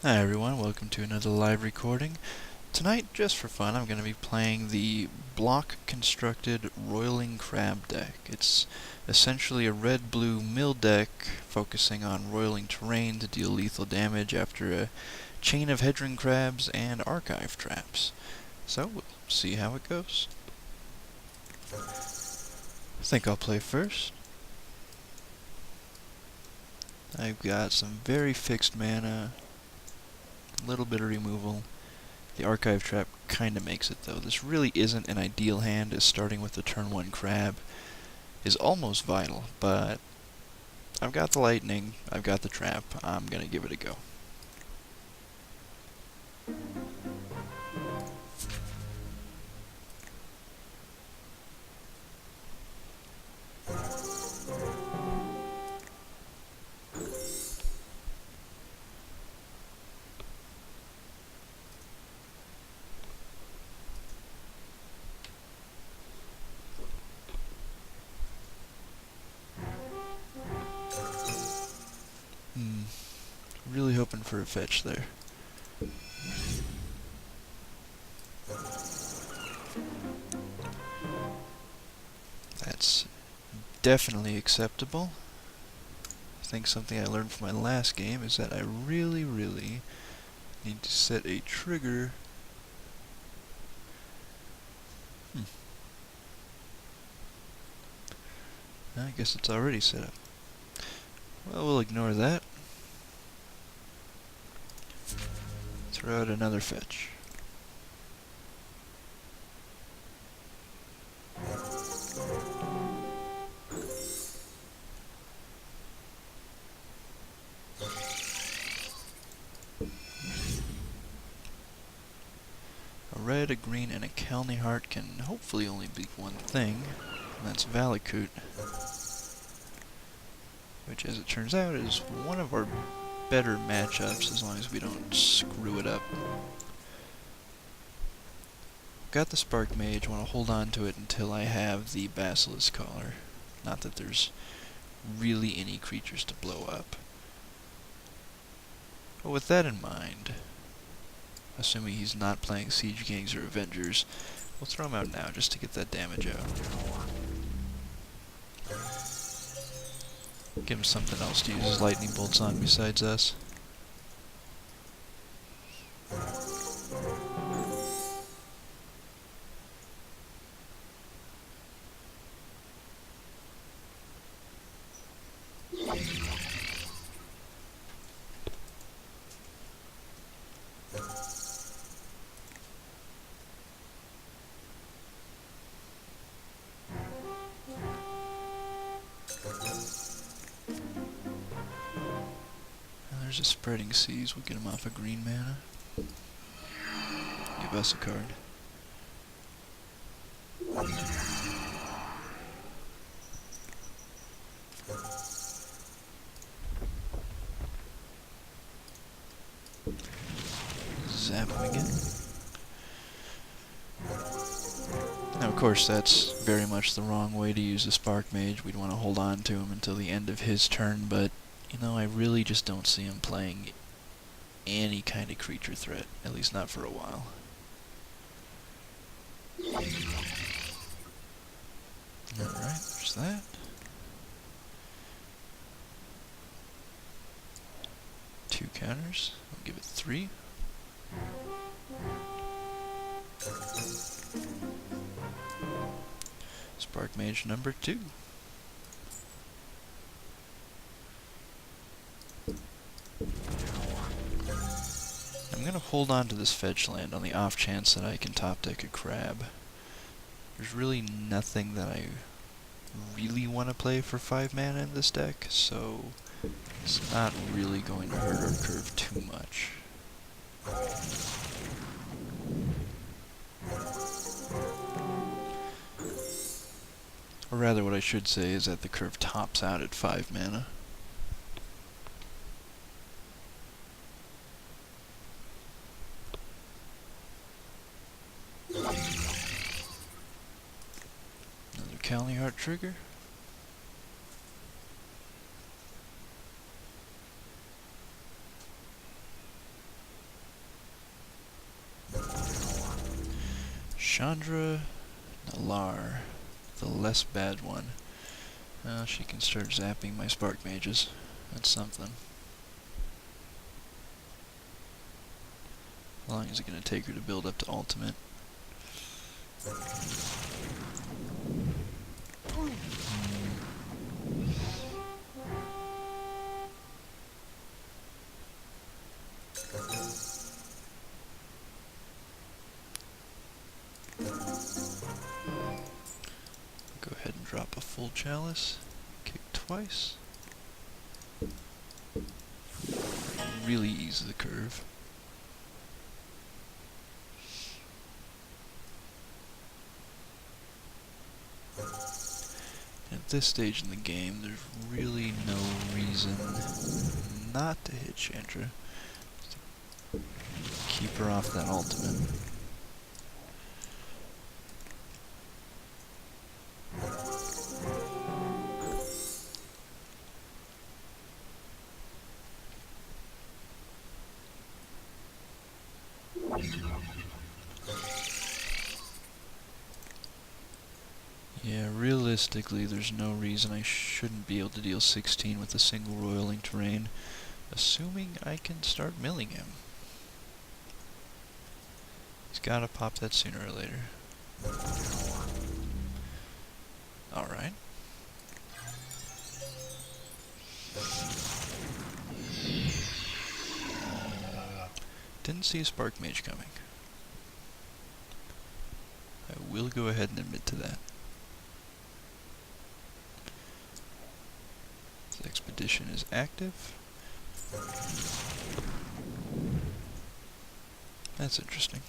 Hi everyone, welcome to another live recording. Tonight, just for fun, I'm going to be playing the block-constructed Roiling Crab deck. It's essentially a red-blue mill deck focusing on roiling terrain to deal lethal damage after a chain of hedron crabs and archive traps. So, we'll see how it goes. I think I'll play first. I've got some very fixed mana, a little bit of removal. The archive trap kinda makes it though. This really isn't an ideal hand, as starting with the turn 1 crab is almost vital, but I've got the lightning, I've got the trap, I'm gonna give it a go. Really hoping for a fetch there. That's definitely acceptable. I think something I learned from my last game is that I really need to set a trigger. I guess it's already set up. Well, we'll ignore that. Throw out another fetch. A red, a green, and a Kelney Heart can hopefully only be one thing, and that's Valakut, which, as it turns out, is one of our better matchups as long as we don't screw it up. Got the Spark Mage, want to hold on to it until I have the Basilisk Collar. Not that there's really any creatures to blow up. But with that in mind, assuming he's not playing Siege Gangs or Avengers, we'll throw him out now just to get that damage out. Give him something else to use his lightning bolts on besides us. There's a Spreading Seas, we'll get him off a green mana. Give us a card. Zap him again. Now, of course, that's very much the wrong way to use a Spark Mage. We'd want to hold on to him until the end of his turn, but, you know, I really just don't see him playing any kind of creature threat, at least not for a while. Alright, there's that. Two counters, I'll give it 3. Spark Mage number 2. I'm going to hold on to this fetch land on the off chance that I can top deck a crab. There's really nothing that I really want to play for 5 mana in this deck, so it's not really going to hurt our curve too much. Or rather, what I should say is that the curve tops out at 5 mana. Another Kelney Heart trigger. Chandra Nalar, the less bad one. She can start zapping my spark mages. That's something. How long is it going to take her to build up to ultimate? Go ahead and drop a full chalice. Kick twice. Really ease the curve. At this stage in the game, there's really no reason not to hit Chandra. Keep her off that ultimate. Yeah, realistically, there's no reason I shouldn't be able to deal 16 with a single Roiling terrain, assuming I can start milling him. He's gotta pop that sooner or later. Alright. Didn't see a spark mage coming. I will go ahead and admit to that. The expedition is active. That's interesting.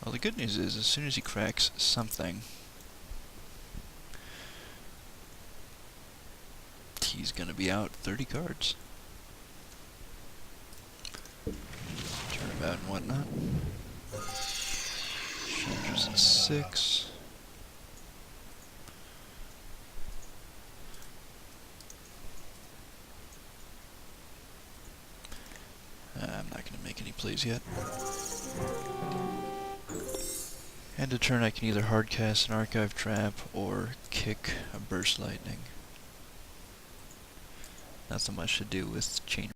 Well, the good news is, as soon as he cracks something, he's gonna be out 30 cards. Turnabout and whatnot. Chandra's at 6. I'm not gonna make any plays yet. End of turn I can either hardcast an Archive Trap or kick a Burst Lightning. Nothing much to do with Chain